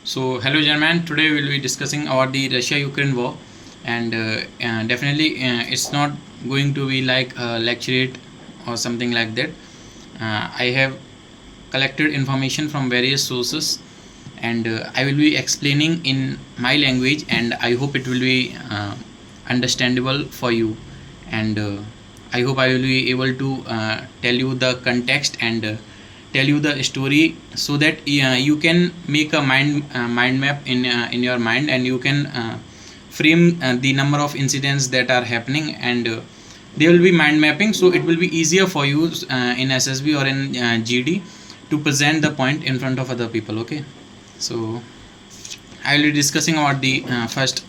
So, hello, German. Today we will be discussing about the Russia-Ukraine war, and definitely it's not going to be like a lecturate or something like that. I have collected information from various sources, and I will be explaining in my language, and I hope it will be understandable for you. And I hope I will be able to tell you the context and tell you the story so that you can make a mind map in your mind, and you can frame the number of incidents that are happening, and they will be mind mapping, so it will be easier for you in SSB or in GD to present the point in front of other people. Okay, so I will be discussing about the first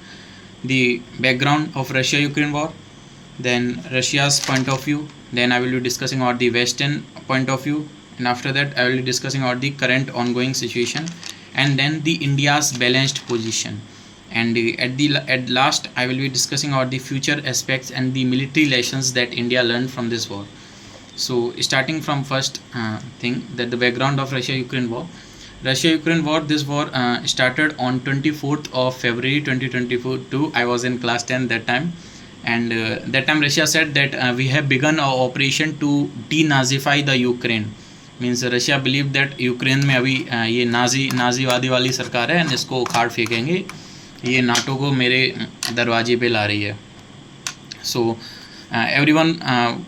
the background of Russia Ukraine war, then Russia's point of view, then I will be discussing about the Western point of view, and after that I will be discussing about the current ongoing situation, and then the India's balanced position, and at last I will be discussing about the future aspects and the military lessons that India learned from this war. So starting from first thing, that the background of Russia Ukraine war. Russia Ukraine war, this war started on 24th of February 2022. I was in class 10 that time, and that time Russia said that we have begun our operation to denazify the Ukraine. Means Russia believe that Ukraine में अभी ये नाजीवादी वाली सरकार है, and इसको उखाड़ फेंकेंगे, ये नाटो को मेरे दरवाजे पे ला रही है. सो everyone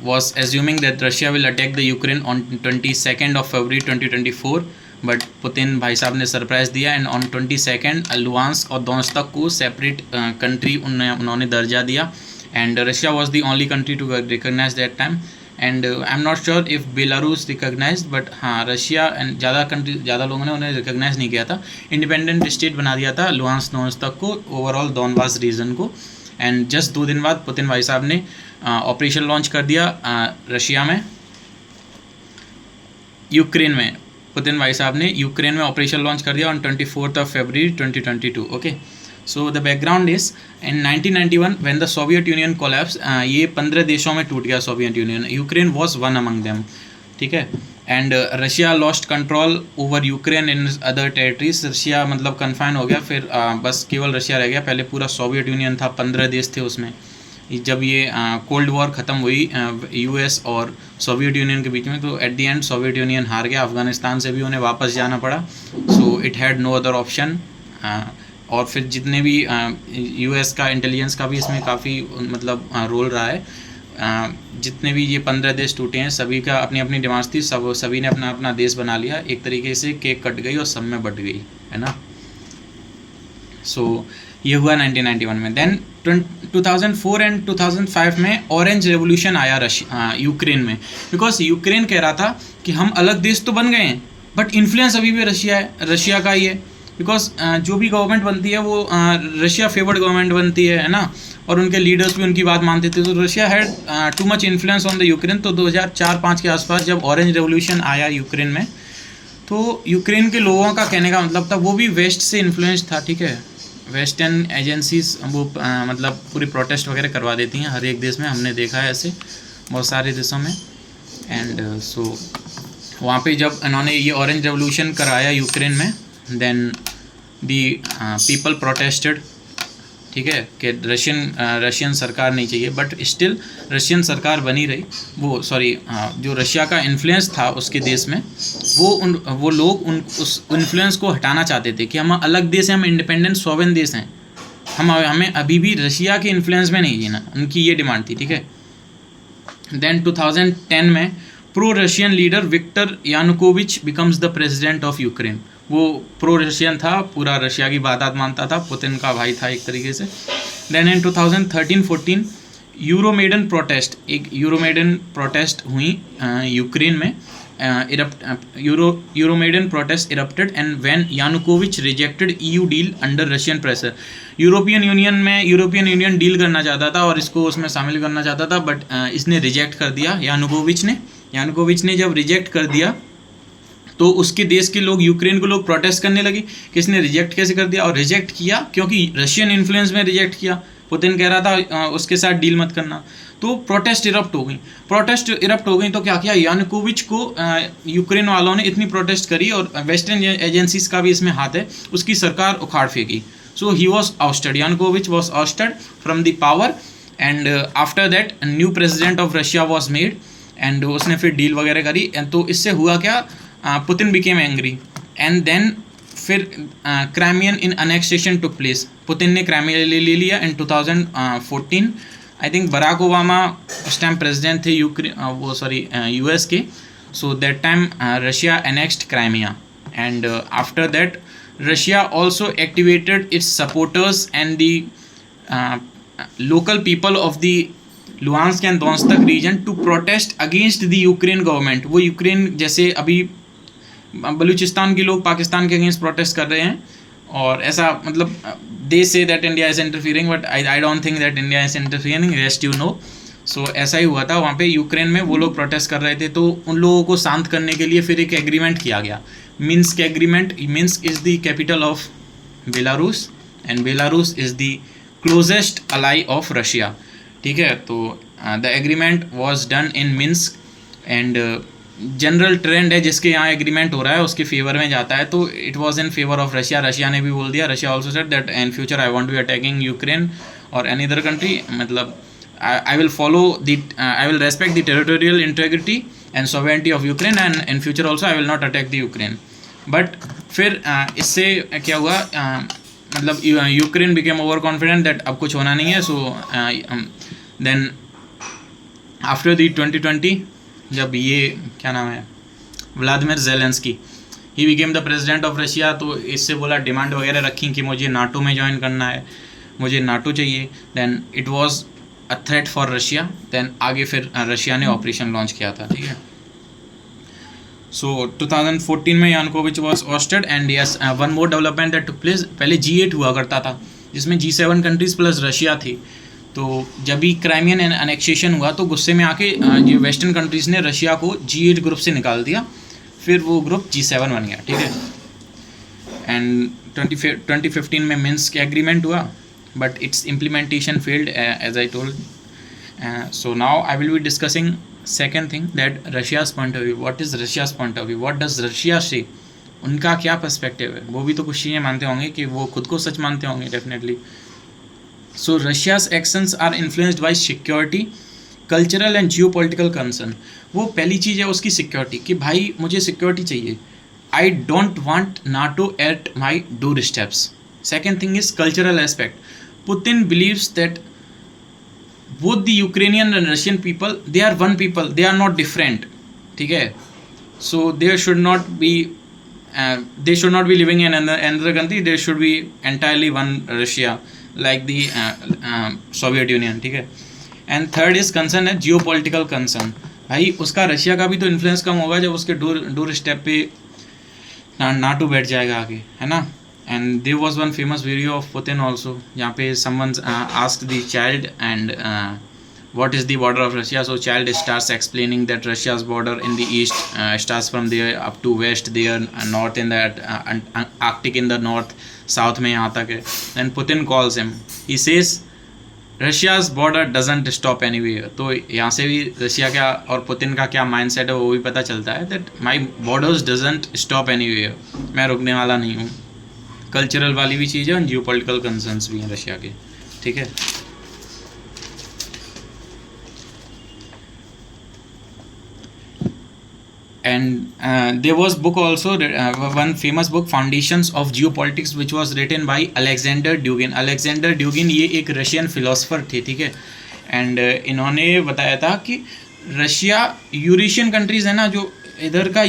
was assuming that Russia will attack the Ukraine on 22nd of February 2024, but Putin भाई साहब ने सरप्राइज दिया, एंड ऑन 22nd लुहांस्क और दोनेत्स्क को सेपरेट कंट्री उन्होंने दर्जा दिया, and Russia was the only country to recognise that time, and I am not sure if Belarus recognise, but हाँ रशिया एंड ज़्यादा लोगों ने उन्हें रिकॉग्नाइज नहीं किया था. इंडिपेंडेंट स्टेट बना दिया था लुहांस्क दोनेत्स्क को, ओवरऑल डोनबास रीजन को. एंड जस्ट 2 दिन बाद पुतिन भाई साहब ने ऑपरेशन लॉन्च कर दिया रशिया में, यूक्रेन में. पुतिन भाई साहब ने यूक्रेन में ऑपरेशन लॉन्च कर दिया on 24th of February 2022. Okay, so the background is in 1991 when the Soviet union collapse, ये 15 देशों में टूट गया Soviet union. Ukraine was one among them, ठीक है. And Russia lost control over Ukraine in other territories. Russia मतलब confine हो गया, फिर बस केवल रशिया रह गया. पहले पूरा सोवियत यूनियन था, 15 देश थे उसमें. जब ये कोल्ड वॉर ख़त्म हुई यूएस और सोवियत यूनियन के बीच में, तो at the end Soviet Union हार गया. अफ़गानिस्तान से भी उन्हें वापस जाना पड़ा, so it had no other option. और फिर जितने भी यूएस का इंटेलिजेंस का भी इसमें काफ़ी मतलब रोल रहा है. जितने भी ये 15 देश टूटे हैं, सभी का अपनी अपनी डिमांड्स थी, सभी ने अपना अपना देश बना लिया. एक तरीके से केक कट गई और सब में बट गई, है ना. सो ये हुआ 1991 में. देन 2004 एंड 2005 में ऑरेंज रेवोल्यूशन आया यूक्रेन में, बिकॉज यूक्रेन कह रहा था कि हम अलग देश तो बन गए हैं, बट इन्फ्लुएंस अभी भी रशिया का ही है. बिकॉज जो भी गवर्नमेंट बनती है वो रशिया फेवर्ड गवर्नमेंट बनती है ना, और उनके लीडर्स भी उनकी बात मानते थे. तो Russia had too much influence on the Ukraine. तो 2004-05 के आसपास जब ऑरेंज रेवोल्यूशन आया यूक्रेन में, तो यूक्रेन के लोगों का कहने का मतलब था वो भी वेस्ट से इन्फ्लुएंस था, ठीक है. वेस्टर्न एजेंसीज वो मतलब पूरी प्रोटेस्ट वगैरह करवा देती हैं हर एक देश में, हमने देखा है ऐसे बहुत सारे देशों में. एंड सो वहाँ पे जब इन्होंने ये ऑरेंज रेवोल्यूशन कराया यूक्रेन में, देन दी पीपल प्रोटेस्टेड, ठीक है, कि रशियन सरकार नहीं चाहिए. बट स्टिल रशियन सरकार बनी रही. वो जो रशिया का इन्फ्लुएंस था उसके देश में, वो लोग उस इन्फ्लुएंस को हटाना चाहते थे कि हम अलग देश हैं, हम इंडिपेंडेंट सोवेन देश हैं, हमें अभी भी रशिया के इन्फ्लुएंस में नहीं जीना. उनकी ये डिमांड थी, ठीक है. देन 2010 में pro Russian leader Viktor Yanukovych becomes the president of Ukraine. वो प्रो रशियन था, पूरा रशिया की बात मानता था, पुतिन का भाई था एक तरीके से. देन इन 2013-14 यूरोमेडन प्रोटेस्ट हुई यूक्रेन में. Euromaidan protest erupted and when Yanukovych rejected EU deal under Russian pressure. European union deal करना चाहता था और इसको उसमें शामिल करना चाहता था, बट इसने रिजेक्ट कर दिया यानुकोविच ने जब रिजेक्ट कर दिया, तो उसके देश के लोग, यूक्रेन के लोग प्रोटेस्ट करने लगे कि इसने रिजेक्ट कैसे कर दिया. और रिजेक्ट किया क्योंकि रशियन इन्फ्लुएंस में रिजेक्ट किया, पुतिन कह रहा था उसके साथ डील मत करना, तो प्रोटेस्ट इरप्ट हो गई। तो क्या किया यानुकोविच को, यूक्रेन वालों ने इतनी प्रोटेस्ट करी और वेस्टर्न एजेंसीज का भी इसमें हाथ है, उसकी सरकार उखाड़ फेंकी। So he was ousted, Yanukovych was ousted from the power and after that new president of Russia was made and उसने फिर डील वगैरह करी। तो इससे हुआ क्या, Putin became angry and then फिर Crimean in annexation took place, Putin ने क्राइमिया ले लिया in 2014। I think Barack Obama उस टाइम प्रेसिडेंट थे यूएस के। So that time Russia annexed Crimea and after that Russia also activated it's supporters and the local people of the Luhansk and Donetsk region to protest against the Ukraine government। वो Ukraine जैसे अभी बलूचिस्तान के लोग पाकिस्तान के against protest कर रहे हैं, और ऐसा मतलब they say that India is interfering, but I don't think that India is interfering, rest you know. So ऐसा ही हुआ था वहाँ पे यूक्रेन में, वो लोग प्रोटेस्ट कर रहे थे, तो उन लोगों को शांत करने के लिए फिर एक एग्रीमेंट किया गया, Minsk agreement. Minsk is the capital of Belarus and Belarus is the closest ally of Russia, ठीक है। तो the agreement was done in Minsk and general trend है जिसके यहाँ एग्रीमेंट हो रहा है उसके फेवर में जाता है, तो it was in favour of Russia. Russia ने भी बोल दिया, Russia also said that in future I want to be attacking Ukraine और एनी अदर कंट्री, मतलब I will follow the I will respect the territorial integrity and sovereignty of Ukraine and in future also I will not attack the Ukraine. But फिर इससे क्या हुआ, मतलब Ukraine became over confident that अब कुछ होना नहीं है। सो देन आफ्टर द 2020 जब ये क्या नाम है Vladimir Zelensky he became the president of Russia, तो इससे बोला डिमांड वगैरह रखी कि मुझे नाटो में ज्वाइन करना है, मुझे नाटो चाहिए। Then it was a threat for Russia. Then आगे फिर रशिया ने ऑपरेशन लॉन्च किया था, ठीक है। सो 2014 में Yanukovych was Oersted and yes one more development that took place. पहले G8 हुआ करता था जिसमें G7 कंट्रीज प्लस रशिया थी, तो जब भी क्राइमियन अनेक्सेशन हुआ तो गुस्से में आके ये वेस्टर्न कंट्रीज़ ने रशिया को G8 ग्रुप से निकाल दिया, फिर वो ग्रुप G7 बन गया, ठीक है। एंड 2015 में मिन्स्क एग्रीमेंट हुआ, but its implementation failed as I told. So now I will be discussing second thing that Russia's point of view, what is Russia's point of view, what does Russia say, उनका क्या perspective है, वो भी तो कुछ चीज़ें मानते होंगे कि वो खुद को सच मानते होंगे definitely. So Russia's actions are influenced by security, cultural and geo political concern. वो पहली चीज़ है उसकी सिक्योरिटी, कि भाई मुझे सिक्योरिटी चाहिए, I don't want NATO at my door steps. Second thing is cultural aspect, Putin believes that both the Ukrainian and Russian people, they are one people, they are not different, ठीक है। so they should not be living in another country, they should be entirely one Russia like the Soviet Union, ठीक है। and third is concern है geopolitical concern, भाई उसका Russia का भी तो इन्फ्लुएंस कम होगा जब उसके डोर स्टेप पे नाटो बैठ जाएगा आगे, है ना। And there was one famous video of Putin also, जहाँ पे someone asked the child and what is the border of Russia, so child starts explaining that Russia's border in the east starts from there up to west there, north in that Arctic in the north, south में यहाँ तक है। Then Putin calls him, he says Russia's border doesn't stop anywhere। तो यहाँ से भी Russia का और पुतिन का क्या माइंडसेट है वो भी पता चलता है, that my borders doesn't stop anywhere, मैं रुकने वाला नहीं हूँ। कल्चरल वाली भी चीज़ है और जियो पॉलिटिकल कंसर्न्स भी हैं रशिया के, ठीक है। And there was book also one famous book foundations of geopolitics which was written by Alexander Dugin. Alexander Dugin ये एक रशियन फिलोसफर थे, ठीक है। एंड इन्होंने बताया था कि रशिया यूरेशियन कंट्रीज़ है ना, जो इधर का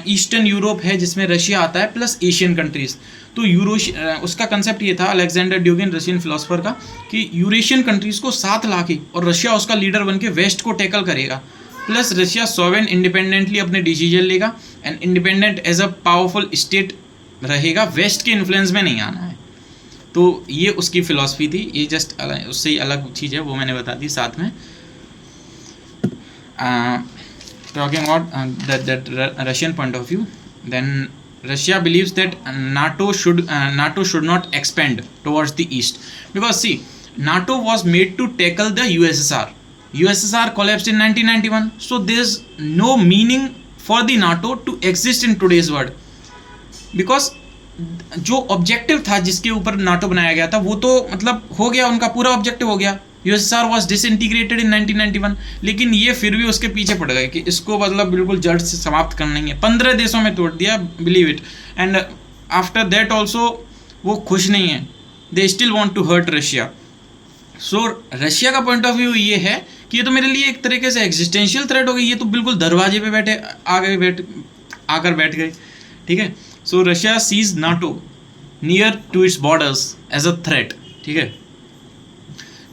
ईस्टर्न यूरोप है जिसमें रशिया आता है, प्लस एशियन कंट्रीज़, तो उसका कंसेप्ट ये था अलेक्जेंडर ड्यूगिन रशियन फिलोसफर का, कि यूरेशियन कंट्रीज़ को साथ ला के और रशिया उसका लीडर बन के वेस्ट को टैकल करेगा, प्लस रशिया सॉवरेन इंडिपेंडेंटली अपने डिसीजन लेगा and independent as a powerful state रहेगा, वेस्ट के इन्फ्लुएंस में नहीं आना है। तो ये उसकी फ़िलासफ़ी थी, ये जस्ट उससे अलग चीज़ है, वो मैंने बता दी साथ में। Talking about that Russian point of view, then Russia believes that NATO should not expand towards the east, because see NATO was made to tackle the USSR. USSR collapsed in 1991, so there's no meaning for the NATO to exist in today's world, because जो objective था जिसके ऊपर NATO बनाया गया था वो तो मतलब हो गया, उनका पूरा ऑब्जेक्टिव हो गया. यूएसएसआर वाज डिसइंटीग्रेटेड इन 1991, लेकिन ये फिर भी उसके पीछे पड़ गए कि इसको मतलब बिल्कुल जड़ से समाप्त करना ही है. 15 देशों में तोड़ दिया, believe it. And after that also वो खुश नहीं है, they still want to hurt Russia. So Russia का पॉइंट ऑफ व्यू ये है कि ये तो मेरे लिए एक तरीके से एग्जिस्टेंशियल थ्रेट हो गई, ये तो बिल्कुल दरवाजे पे आकर बैठ गए. ठीक है. So Russia sees NATO near to its borders as a threat. ठीक है.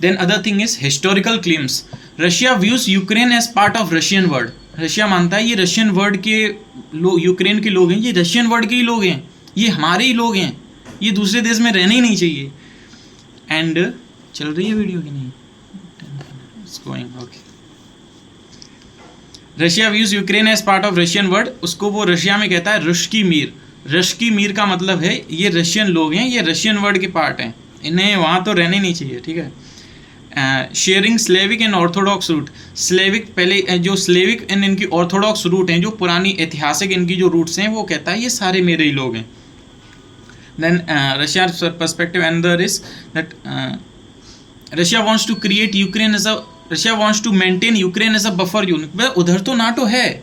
Then other thing is historical claims. Russia views Ukraine as part of Russian world. रशिया मानता है ये रशियन वर्ल्ड के लोग, यूक्रेन के लोग हैं, ये रशियन वर्ल्ड के ही लोग हैं, ये हमारे ही लोग हैं, ये दूसरे देश में रहने ही नहीं चाहिए. एंड चल रही है वीडियो की नहीं? It's going okay. Russia views Ukraine as part of Russian world. उसको वो रशिया में कहता है रुस्की मीर. रश्की मीर का मतलब है ये रशियन लोग हैं, ये रशियन वर्ल्ड के पार्ट हैं, इन्हें वहाँ तो रहने नहीं चाहिए. ठीक है. Sharing Slavic and Orthodox root. Slavic पहले जो स्लेविक एंड इनकी ऑर्थोडॉक्स रूट हैं, जो पुरानी ऐतिहासिक इनकी जो रूट्स हैं, वो कहता है ये सारे मेरे ही लोग हैं. Then Russia perspective another is that Russia wants to create Ukraine as a, Russia wants to maintain Ukraine as a buffer unit. उधर तो नाटो है,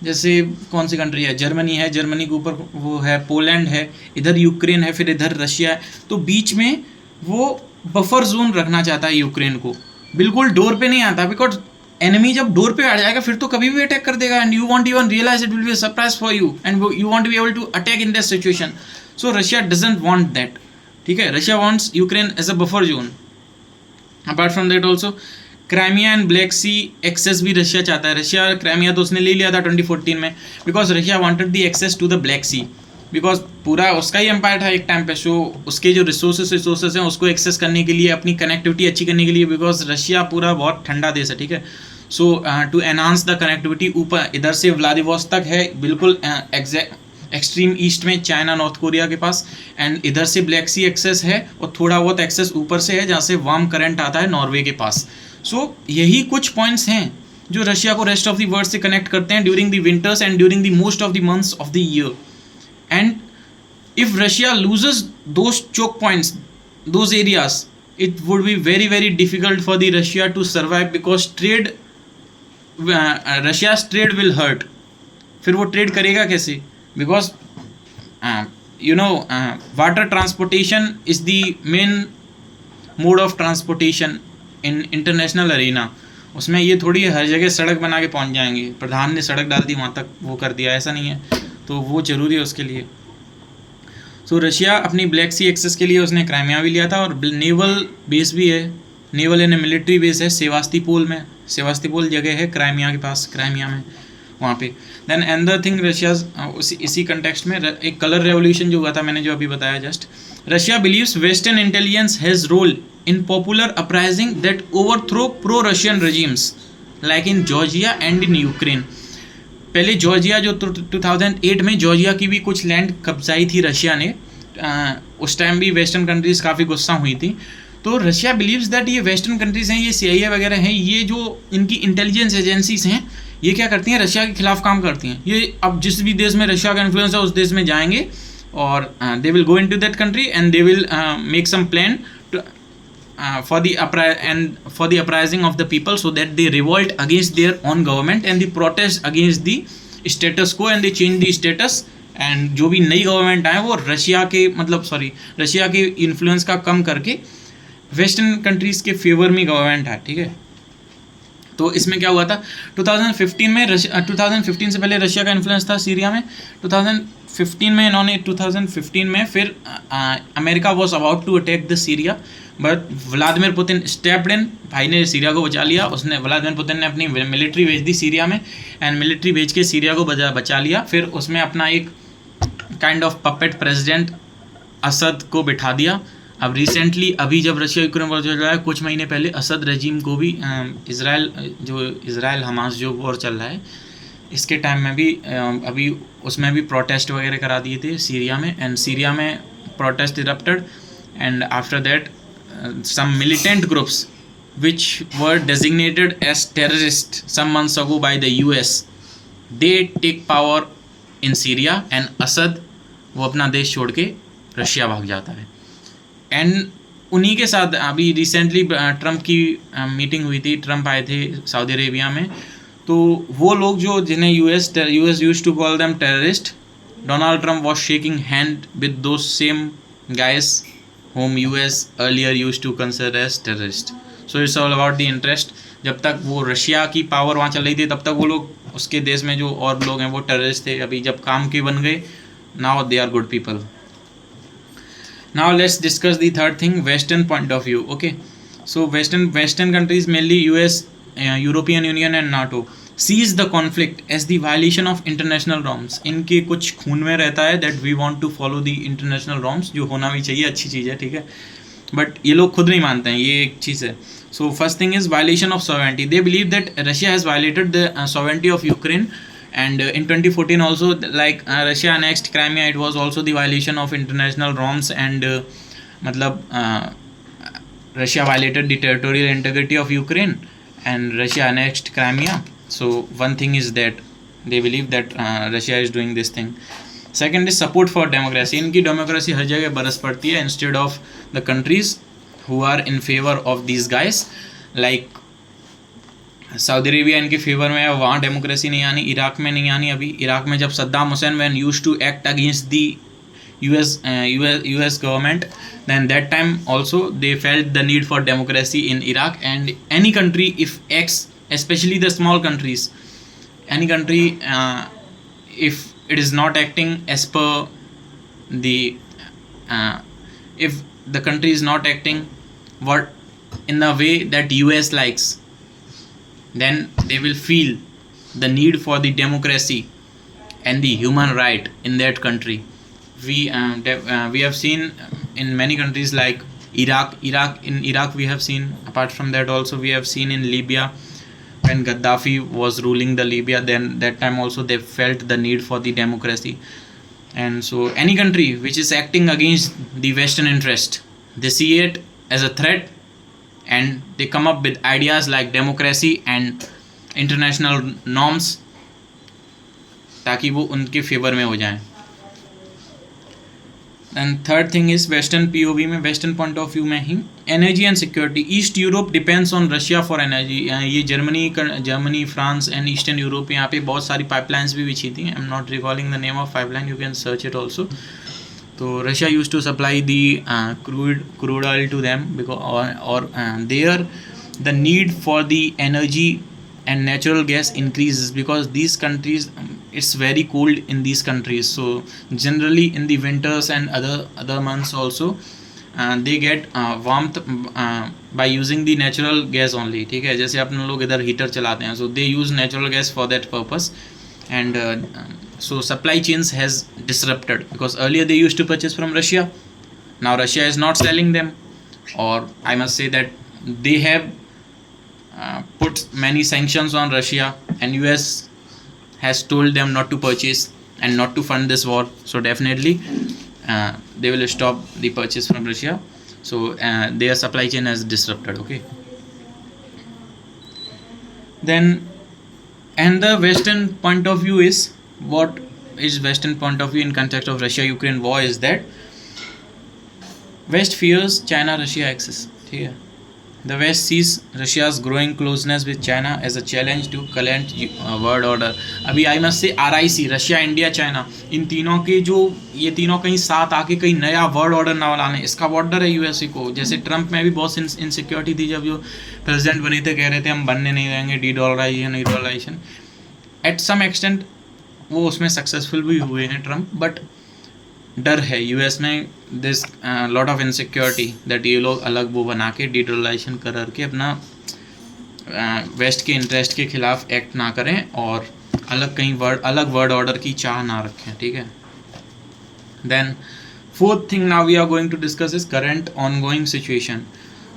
जैसे कौन सी कंट्री है, जर्मनी है, जर्मनी के ऊपर वो है पोलैंड है, इधर यूक्रेन है, फिर इधर रशिया है, तो बीच में वो बफर जोन रखना चाहता है यूक्रेन को. बिल्कुल डोर पे नहीं आता, बिकॉज एनिमी जब डोर पे आ जाएगा फिर तो कभी भी अटैक कर देगा, and you want even realise it will be a surprise for you, and you want to be able to attack in this situation. So Russia doesn't want that. ठीक है. Russia wants Ukraine as a buffer zone. Apart from that also Crimea and Black Sea access भी Russia चाहता है. Russia Crimea तो उसने ले लिया था 2014 में, because Russia wanted the access to the Black Sea, because पूरा उसका ही एम्पायर था एक टाइम पे. सो उसके जो रिसोर्सेज हैं उसको एक्सेस करने के लिए, अपनी कनेक्टिविटी अच्छी करने के लिए, बिकॉज रशिया पूरा बहुत ठंडा देश है. ठीक है. सो टू एनहांस द कनेक्टिविटी, ऊपर इधर से व्लादिवोस्टोक है बिल्कुल एक्सट्रीम ईस्ट में, चाइना नॉर्थ कोरिया के पास, एंड इधर से ब्लैक सी एक्सेस है, और थोड़ा बहुत एक्सेस ऊपर से है जहाँ से वार्म करंट आता है नॉर्वे के पास. सो यही कुछ पॉइंट्स हैं जो रशिया को रेस्ट ऑफ द वर्ल्ड से कनेक्ट करते हैं during the winters and during the most of the months of the year. And if Russia loses those choke points, those areas, it would be very very difficult for the Russia to survive, because trade Russia's trade will hurt. फिर वो trade करेगा कैसे? Because water transportation is the main mode of transportation in international arena. उसमें ये थोड़ी हर जगह सड़क बना के पहुँच जाएंगे, प्रधान ने सड़क डाल दी वहाँ तक वो कर दिया, ऐसा नहीं है. तो वो ज़रूरी है उसके लिए. सो रशिया अपनी ब्लैक सी एक्सेस के लिए उसने क्राइमिया भी लिया था, और नेवल बेस भी है, नेवल यानी मिलिट्री बेस है सेवास्टोपोल में. सेवास्टोपोल जगह है क्राइमिया के पास, क्राइमिया में वहाँ पे. देन अनदर थिंग रशिया इसी कंटेक्स्ट में एक कलर रेवोल्यूशन जो हुआ था, मैंने जो अभी बताया just. Russia believes western intelligence has role in popular uprising that overthrow pro Russian regimes like in Georgia and in Ukraine. पहले जॉर्जिया जो 2008 में जॉर्जिया की भी कुछ लैंड कब्जाई थी रशिया ने, उस टाइम भी वेस्टर्न कंट्रीज़ काफ़ी गुस्सा हुई थी. तो रशिया बिलीव्स दैट ये वेस्टर्न कंट्रीज़ हैं, ये CIA वगैरह हैं, ये जो इनकी इंटेलिजेंस एजेंसीज हैं, ये क्या करती हैं, रशिया के खिलाफ काम करती हैं. ये अब जिस भी देश में रशिया का इन्फ्लुएंस है उस देश में जाएंगे, और they will go into that country and they will make some plan for the uprising of the people, so that they revolt against their own government and they protest against the status quo and they change the status. and जो भी नई government आए वो Russia के influence का कम करके western countries के favour में गवर्नमेंट है. ठीक है. तो इसमें क्या हुआ था 2015 में 2015 से पहले रशिया का इन्फ्लुएंस था सीरिया में. 2015 में इन्होंने 2015 में फिर America was about to attack the Syria, but Vladimir Putin stepped in. भाई ने सीरिया को बचा लिया. व्लादिमीर पुतिन ने अपनी मिलिट्री भेज दी सीरिया में, एंड मिलिट्री भेज के सीरिया को बचा लिया. फिर उसमें अपना एक kind of puppet president Asad को बिठा दिया. अब रिसेंटली अभी जब रशिया यूक्रेन वॉर चल रहा है, कुछ महीने पहले असद रजीम को भी इज़राइल हमास जो वॉर चल रहा है इसके टाइम में भी अभी उसमें भी प्रोटेस्ट वगैरह करा दिए थे सीरिया में, एंड सीरिया में protest erupted, and after that some militant groups which were designated as terrorists some months ago by the US, they take power in Syria and Asad वो अपना देश छोड़ के रशिया भाग जाता है. एंड उन्हीं के साथ अभी रिसेंटली ट्रम्प की मीटिंग हुई थी, ट्रम्प आए थे सऊदी अरेबिया में, तो वो लोग जो जिन्हें US used to call them terrorist, Donald Trump was shaking hand with those same guys whom US earlier used to consider as terrorist. So it's all about the interest. जब तक वो Russia की पावर वहाँ चल रही थी तब तक वो लोग उसके देश में जो और लोग हैं वो टेररिस्ट थे. अभी जब काम के बन गए, now they are good people. Now let's discuss the third thing, Western point of view. Okay, so Western countries, mainly US, European Union and NATO, sees the conflict as the violation of international norms. इनके कुछ खून में रहता है that we want to follow the international norms, जो होना भी चाहिए, अच्छी चीज़ है, ठीक है, बट ये लोग खुद नहीं मानते हैं, ये एक चीज़ है. So first thing is violation of sovereignty. They believe that Russia has violated the sovereignty of Ukraine, and in 2014 also, like Russia annexed Crimea, it was also the violation of international norms, and मतलब Russia violated the territorial integrity of Ukraine and Russia annexed Crimea. So one thing is that they believe that Russia is doing this thing. Second is support for democracy. इनकी democracy हर जगह बरस पड़ती है instead of the countries who are in favor of these guys. Like Saudi Arabia इनके favour में है, वहाँ democracy नहीं आनी, इराक में नहीं आनी. अभी इराक में जब Saddam Hussein when used to act against the US government, then that time also they felt the need for democracy in Iraq. And any country if acts, especially the small countries, any country if it is not acting as per the if the country is not acting what in the way that US likes, then they will feel the need for the democracy and the human right in that country. We have seen in many countries like Iraq we have seen. Apart from that also we have seen in Libya when Gaddafi was ruling the Libya, then that time also they felt the need for the democracy. And so any country which is acting against the Western interest, they see it as a threat and they come up with ideas like democracy and international norms ताकि वो उनके favour में हो जाएं. And third thing is western POV में, western point of view में ही, energy and security. East Europe depends on Russia for energy. ये Germany France and eastern Europe, यहाँ पे बहुत सारी पाइपलाइंस भी बिछी थी. I am not recalling the name of pipeline, you can search it also. तो Russia use to supply the crude oil to them और there the need for the energy and natural gas increases because these countries, it's very cold in these countries, so generally in the winters and other months also they get warmth by using the natural gas only. ठीक है, जैसे अपन लोग इधर heater चलाते हैं, so they use natural gas for that purpose. And so supply chains has disrupted because earlier they used to purchase from Russia, now Russia is not selling them, or I must say that they have put many sanctions on Russia, and US has told them not to purchase and not to fund this war. So definitely they will stop the purchase from Russia. So their supply chain has disrupted. Okay. Then, and the Western point of view is, what is Western point of view in context of Russia-Ukraine war is that West fears China-Russia axis. ठीक है. The West sees Russia's growing closeness with China as a challenge to current world order. अभी I must say RIC, Russia, India, China, इन तीनों के जो ये तीनों कहीं साथ आके कहीं नया वर्ल्ड ऑर्डर ना लाने, इसका बॉर्डर है यूएसए को. जैसे ट्रम्प में भी बहुत इनसिक्योरिटी थी, जब जो प्रेसिडेंट बने थे कह रहे थे हम बनने नहीं देंगे डीडॉलराइजेशन. एट सम एक्सटेंट वो उसमें सक्सेसफुल भी हुए हैं ट्रम्प, बट डर है यूएस में, this lot of insecurity that ये लोग अलग वो बना के डीडॉलराइजेशन करके अपना वेस्ट के इंटरेस्ट के खिलाफ एक्ट ना करें और अलग कहीं अलग वर्ल्ड ऑर्डर की चाह ना रखें. ठीक है. Then fourth thing now we are going to discuss is current ongoing situation.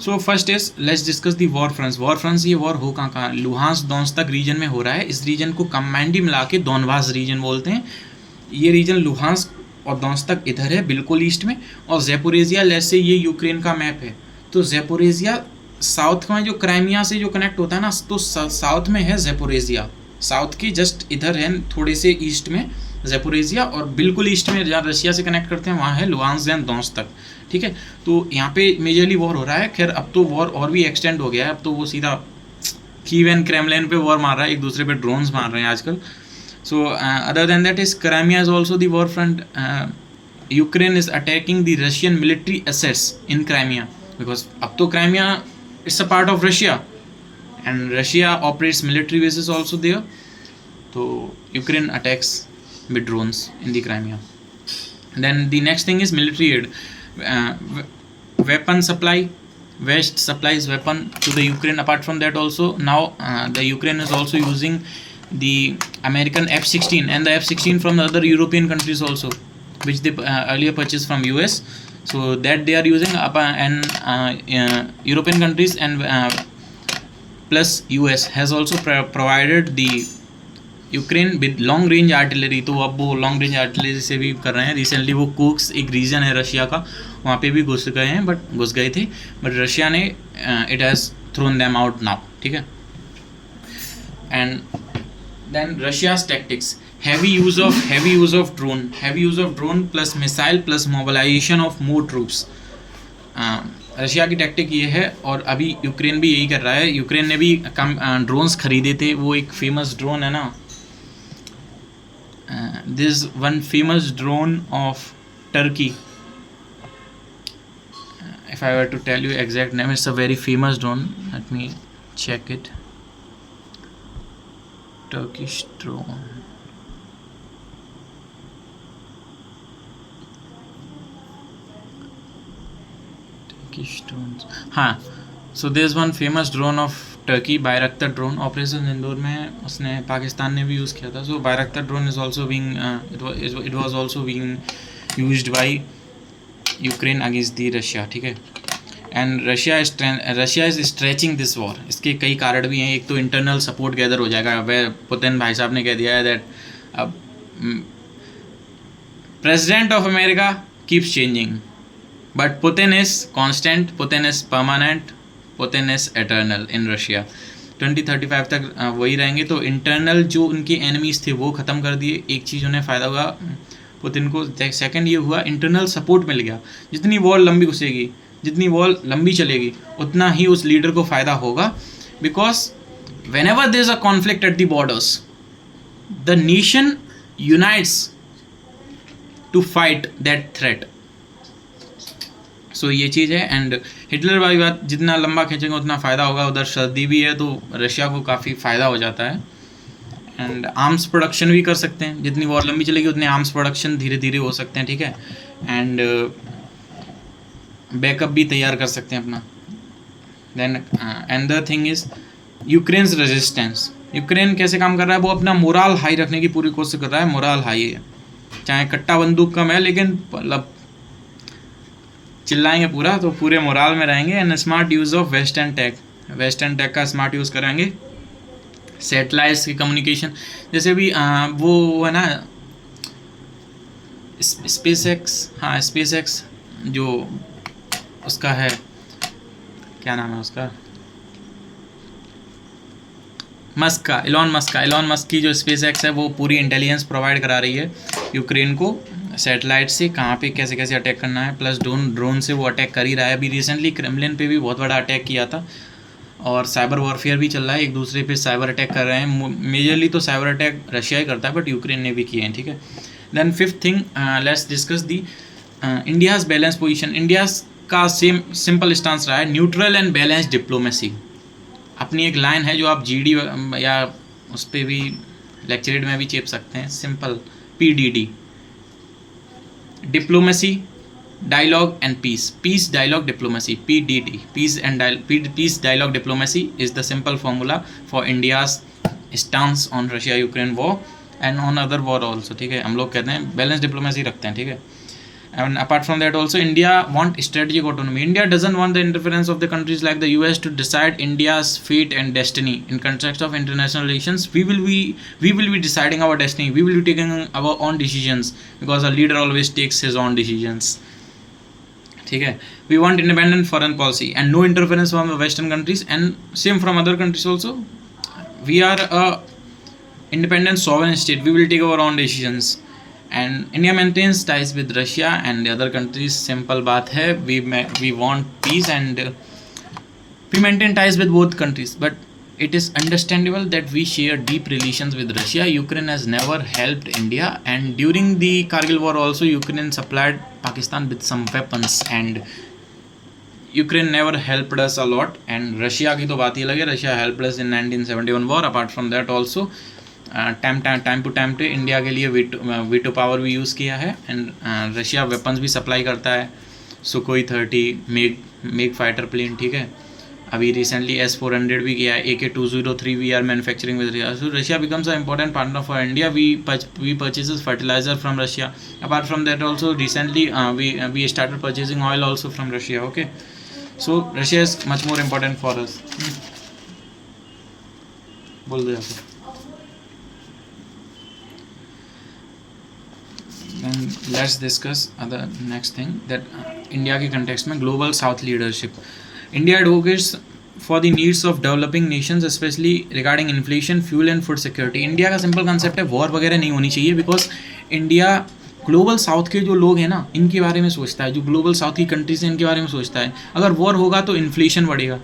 So first is let's discuss the war fronts. ये वॉर हो कहाँ लुहांस्क दोनेत्स्क रीजन में हो रहा है. इस रीजन को कम्बाइंडली मिला के दोनबास रीजन बोलते हैं. ये रीजन लुहांस्क और दोनेत्स्क इधर है बिल्कुल ईस्ट में, और ज़ैपोरिज़िया लेट्स से ये यूक्रेन का मैप है, तो ज़ेपोरेजिया साउथ में जो क्राइमिया से जो कनेक्ट होता है ना, तो साउथ में है ज़ेपोरेजिया, साउथ के जस्ट इधर है थोड़े से ईस्ट में ज़ेपोरेजिया, और बिल्कुल ईस्ट में जहाँ रशिया से कनेक्ट करते हैं वहाँ है लुहांस्क एंड डोनेट्स्क तक, ठीक है। तो यहाँ पे मेजरली वॉर हो रहा है। खैर अब तो वॉर और भी एक्सटेंड हो गया है, अब तो वो सीधा कीव एंड क्रेमलिन पे वॉर मार रहा है, एक दूसरे पे ड्रोन्स मार रहे हैं आजकल। So other than that is Crimea is also the war front. Ukraine is attacking the Russian military assets in Crimea, because अब तो Crimea it's a part of Russia and Russia operates military bases also there. तो Ukraine attacks with drones in the Crimea. Then the next thing is military aid, weapon supply. West supplies weapon to the Ukraine. Apart from that also now the Ukraine is also using the American F-16 and the F-16 from the other European countries also, which they earlier purchased from US. So that they are using and European countries and plus US has also provided the Ukraine with long range artillery. तो अब वो long range artillery से भी कर रहे हैं। Recently वो कुक्स एक रीजन है रशिया का, वहाँ पे भी घुस गए थे बट रशिया ने it has thrown them out now, ठीक है। And then Russia's tactics, heavy use of drone plus missile plus mobilisation of more troops. Russia की टैक्टिक ये है और अभी यूक्रेन भी यही कर रहा है। यूक्रेन ने भी कम ड्रोन्स खरीदे थे। वो एक फेमस ड्रोन है ना, this one famous drone of Turkey, if I were to tell you exact name, it's a very famous drone, let me check it. Turkish drone, Turkish drones, हाँ। so there's one famous drone of Turkey, Bayraktar drone. Operation Sindoor में उसने पाकिस्तान ने भी use किया था। So Bayraktar drone is also being it was also being used by Ukraine against the Russia, ठीक है। And Russia is stretching this war. इसके कई कारण भी हैं। एक तो इंटरनल सपोर्ट गैदर हो जाएगा। वह पुतिन भाई साहब ने कह दिया है दैट अब president of America keeps changing but Putin is constant, Putin is permanent, Putin is eternal in Russia. 2035 तक वही रहेंगे। तो इंटरनल जो उनके एनिमीज थे वो ख़त्म कर दिए। एक चीज़ उन्हें फ़ायदा हुआ पुतिन को। सेकंड ये हुआ इंटरनल सपोर्ट मिल गया। जितनी वॉर लंबी घुसेगी, जितनी वॉर लंबी चलेगी, उतना ही उस लीडर को फ़ायदा होगा। Because whenever there is a conflict at the borders, the nation unites to fight that threat. So ये चीज़ है। एंड हिटलर वाली बात, जितना लंबा खींचेंगे उतना फ़ायदा होगा। उधर सर्दी भी है तो रशिया को काफ़ी फ़ायदा हो जाता है। एंड आर्म्स प्रोडक्शन भी कर सकते हैं। जितनी वॉर लंबी चलेगी उतने आर्म्स प्रोडक्शन धीरे धीरे हो सकते हैं, ठीक है। एंड बैकअप भी तैयार कर सकते हैं अपना। Then another thing is Ukraine's resistance. Ukraine कैसे काम कर रहा है? वो अपना मोराल हाई रखने की पूरी कोशिश कर रहा है। मोराल हाई है, चाहे कट्टा बंदूक कम है, लेकिन मतलब चिल्लाएंगे पूरा, तो पूरे मोराल में रहेंगे। And smart use of western tech का स्मार्ट यूज़ करेंगे। सैटेलाइट्स की कम्युनिकेशन, जैसे भी वो है ना स्पेसएक्स, हाँ स्पेसएक्स जो उसका है, क्या नाम है उसका, एलोन मस्क की जो स्पेसएक्स है वो पूरी इंटेलिजेंस प्रोवाइड करा रही है यूक्रेन को सैटेलाइट से, कहाँ पे कैसे कैसे अटैक करना है। प्लस ड्रोन से वो अटैक कर ही रहा है। अभी रिसेंटली क्रेमलिन पे भी बहुत बड़ा अटैक किया था और साइबर वॉरफेयर भी चल रहा है। एक दूसरे पे साइबर अटैक कर रहे हैं। मेजरली तो साइबर अटैक रशिया ही करता है बट यूक्रेन ने भी किए हैं, ठीक है। Then fifth thing, let's discuss the India's balance position. India का सिंपल स्टांस रहा है न्यूट्रल एंड बैलेंस डिप्लोमेसी। अपनी एक लाइन है जो आप जीडी या उस पर भी लेक्चरेट में भी चेप सकते हैं, simple PDD, diplomacy, dialogue and peace dialogue diplomacy, PDD, peace dialogue diplomacy is the simple formula for India's stance on Russia Ukraine war and on other war also, ठीक है। हम लोग कहते हैं बैलेंस डिप्लोमेसी रखते हैं, ठीक है। And apart from that also, India want strategic autonomy. India doesn't want the interference of the countries like the US to decide India's fate and destiny. In context of international relations, we will be deciding our destiny. We will be taking our own decisions because a leader always takes his own decisions. ठीक है. We want independent foreign policy and no interference from the western countries and same from other countries also. We are a independent sovereign state. We will take our own decisions. And India maintains ties with Russia and the other countries. Simple बात है. We want peace and we maintain ties with both countries. But it is understandable that we share deep relations with Russia. Ukraine has never helped India, and during the Kargil war also Ukraine supplied Pakistan with some weapons, and Ukraine never helped us a lot. And Russia की तो बात ही अलग है. Russia helped us in 1971 war. Apart from that also time to time पे India के लिए veto power भी use किया है. एंड रशिया वेपन्स भी सप्लाई करता है. सुकोई 30 मेग फाइटर प्लेन, ठीक है. अभी रिसेंटली S-400 भी किया है. AK-203 we are manufacturing with Russia. So Russia becomes a important partner for India. We purchases fertiliser from Russia. Apart from that also recently we started purchasing oil also from Russia. Okay, so Russia is much more important for us. बोल दो यहाँ. And let's discuss other next thing that India के context में global South leadership. India advocates for the needs of developing nations, especially regarding inflation, fuel and food security. India का simple concept है war वगैरह नहीं होनी चाहिए, because India global south के जो लोग हैं ना, इनके बारे में सोचता है. जो ग्लोबल साउथ की कंट्रीज हैं इनके बारे में सोचता है. अगर वॉर होगा तो इन्फ्लेशन बढ़ेगा.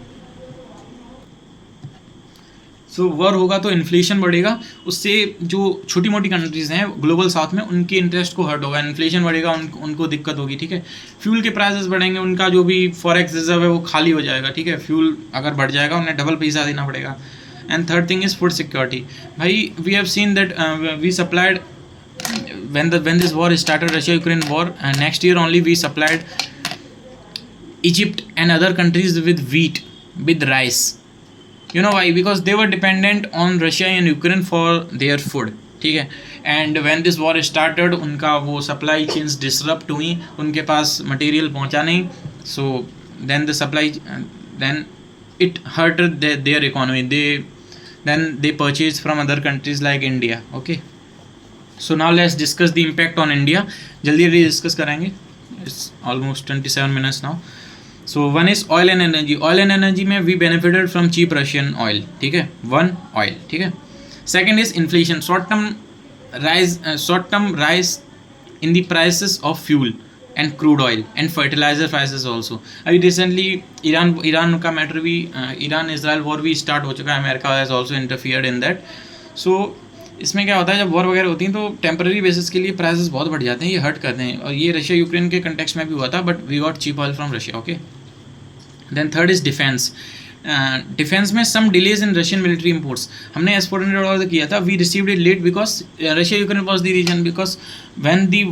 सो वॉर होगा तो इन्फ्लेशन बढ़ेगा. उससे जो छोटी मोटी कंट्रीज़ हैं ग्लोबल साउथ में, उनके इंटरेस्ट को हर्ट होगा. इन्फ्लेशन बढ़ेगा, उनको दिक्कत होगी. ठीक है. फ्यूल के प्राइसेस बढ़ेंगे, उनका जो भी फॉरेक्स रिजर्व है वो खाली हो जाएगा. ठीक है. फ्यूल अगर बढ़ जाएगा उन्हें डबल पैसा देना पड़ेगा. And third thing is food security. भाई we have seen that we supplied when this war started, Russia-Ukraine war, next year only we supplied Egypt and other countries with wheat, with rice. You know why? Because they were dependent on Russia and Ukraine for their food. ठीक है. And when this war started उनका वो supply chains disrupt हुई, उनके पास material पहुंचा नहीं. So then the supply then it hurt their economy. They purchase from other countries like India. Okay, so now let's discuss the impact on India. जल्दी जल्दी discuss करेंगे. It's almost 27 minutes now. So one is oil and energy. Oil and energy में we benefited from cheap Russian oil. ठीक है. One oil. ठीक है. Second is inflation. Short term rise in the prices of fuel and crude oil and fertilizer prices also. अभी recently Iran का matter भी, Iran Israel war भी start हो चुका है. America has also interfered in that. So इसमें क्या होता है, जब वॉर वगैरह होती हैं तो टेम्पररी बेसिस के लिए प्राइसेस बहुत बढ़ जाते हैं, ये हर्ट करते हैं. और ये रशिया यूक्रेन के कंटेक्स्ट में भी हुआ था, but we got cheap oil from Russia. Okay. Then third is defence. Defence में some delays in Russian military imports. हमने S-400 ऑर्डर किया था. We received it late because Russia Ukraine was the reason. Because when the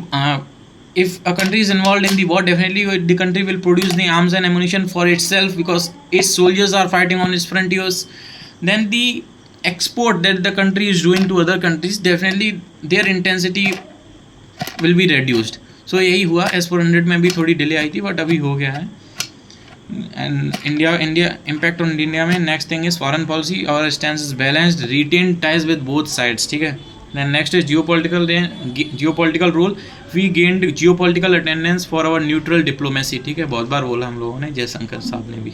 if a country is involved in the war, definitely the country will produce the arms and ammunition for itself because its soldiers are fighting on its frontiers. Then the export that the country is doing to other countries, definitely their intensity will be reduced. So यही हुआ. S-400 में भी थोड़ी delay आई थी, but अभी हो गया है. And India impact on India में next thing is foreign policy. Our stand is balanced, retain ties with both sides. ठीक है. Then next is geopolitical role. We gained geopolitical attendance for our neutral diplomacy. ठीक है. बहुत बार बोला हम लोगों ने, जयशंकर साहब ने भी.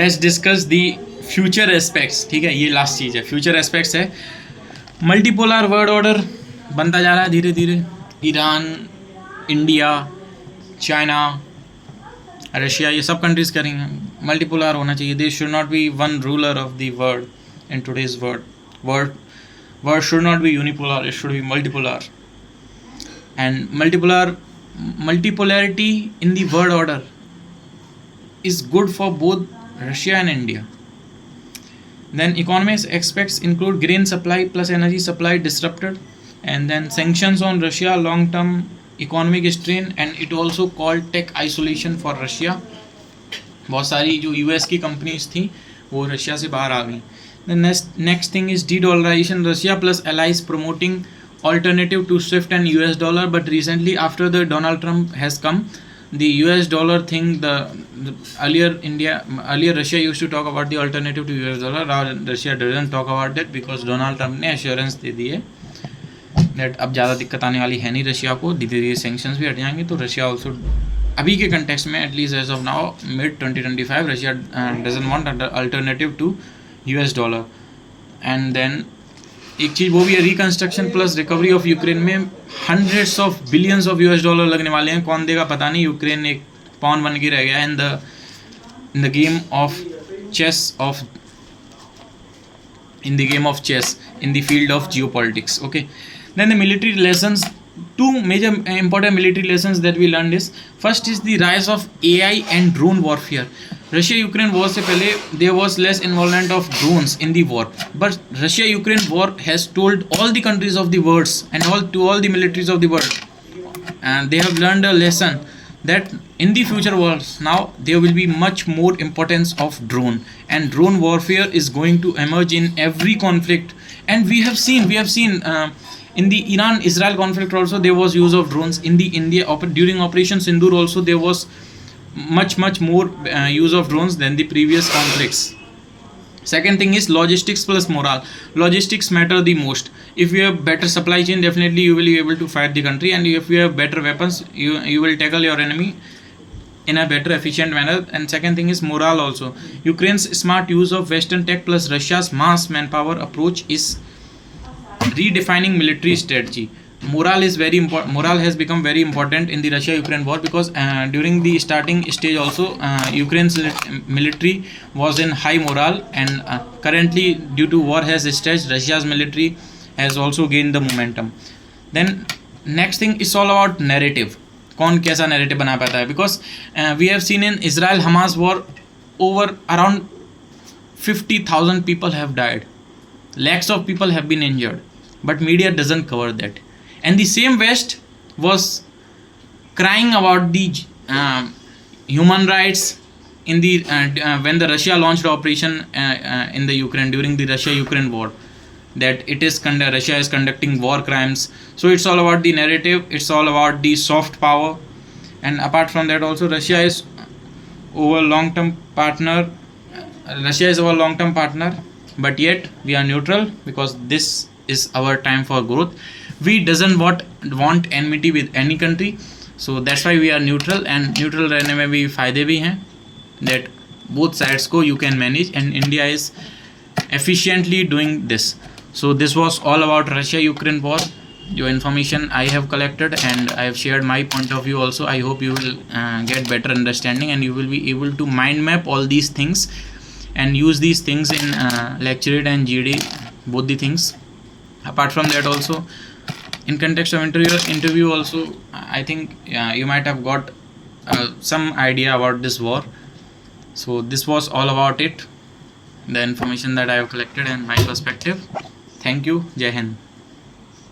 Let's discuss the future aspects. ठीक है. ये लास्ट चीज़ है. फ्यूचर एस्पेक्ट्स है. मल्टीपोलर वर्ल्ड ऑर्डर बनता जा रहा है धीरे धीरे. ईरान, इंडिया, चाइना, रशिया, ये सब कंट्रीज़ करेंगे. मल्टीपोलर होना चाहिए. There should not be one ruler of the world in today's world should not be unipolar, it should be multipolar. And multipolarity in the world order is good for both Russia and India. Then economic aspects include grain supply plus energy supply disrupted, and then sanctions on Russia, long-term economic strain, and it also called tech isolation for Russia. बहुत सारी जो US की companies थी वो Russia से बाहर आ गई. The next thing is de-dollarization. Russia plus allies promoting alternative to SWIFT and US dollar, but recently after the Donald Trump has come, the US dollar thing, the earlier Russia used to talk about the alternative to US dollar. Now Russia doesn't talk about that because Donald Trump ने assurance दे दी है that अब ज़्यादा दिक्कत आने वाली है नहीं Russia को, धीरे धीरे सेंक्शंस भी हट जाएंगे. तो रशिया ऑल्सो अभी के कंटेक्स्ट में at least as of now mid 2025 Russia doesn't want alternative to US dollar. And then एक चीज़ वो भी है, reconstruction plus recovery of Ukraine में hundreds of billions of US dollar लगने वाले हैं. कौन देगा पता नहीं. यूक्रेन एक पॉन बन के रह गया in the game of chess of in the game of chess in the field of geopolitics. Okay, then the military lessons, two major important military lessons that we learned is, first is the rise of AI and drone warfare. Russia Ukraine war से पहले there was less involvement of drones in the war, but Russia Ukraine war has told all the countries of the world and all the militaries of the world, and they have learned a lesson that in the future wars now there will be much more importance of drone, and drone warfare is going to emerge in every conflict. And we have seen in the Iran-Israel conflict also there was use of drones. In the during Operation Sindoor also there was much more use of drones than the previous conflicts. Second thing is logistics plus morale. Logistics matter the most. If you have better supply chain, definitely you will be able to fight the country, and if you have better weapons, you will tackle your enemy in a better efficient manner. And second thing is morale also. Ukraine's smart use of Western tech plus Russia's mass manpower approach is redefining military strategy. Morale is very important. Morale has become very important in the Russia-Ukraine war because during the starting stage also Ukraine's military was in high morale, and currently due to war has stretched, Russia's military has also gained the momentum. Then next thing is all about narrative. कौन कैसा narrative बना पाता है, because we have seen in Israel-Hamas war over around 50,000 people have died, lakhs of people have been injured, but media doesn't cover that. And the same West was crying about the human rights in the when the Russia launched operation in the Ukraine during the Russia-Ukraine war, that Russia is conducting war crimes. So it's all about the narrative, it's all about the soft power. And apart from that also Russia is our long-term partner, but yet we are neutral because this is our time for growth. We doesn't want enmity with any country, so that's why we are neutral. And neutral रहने में भी फ़ायदे भी हैं, that both sides को you can manage, and India is efficiently doing this. So this was all about Russia-Ukraine war. Your information I have collected, and I have shared my point of view also. I hope you will get better understanding, and you will be able to mind map all these things and use these things in lecture and GD, both the things. Apart from that also, in context of interview also, I think you might have got some idea about this war. So this was all about it, the information that I have collected and my perspective. Thank you. Jai Hind.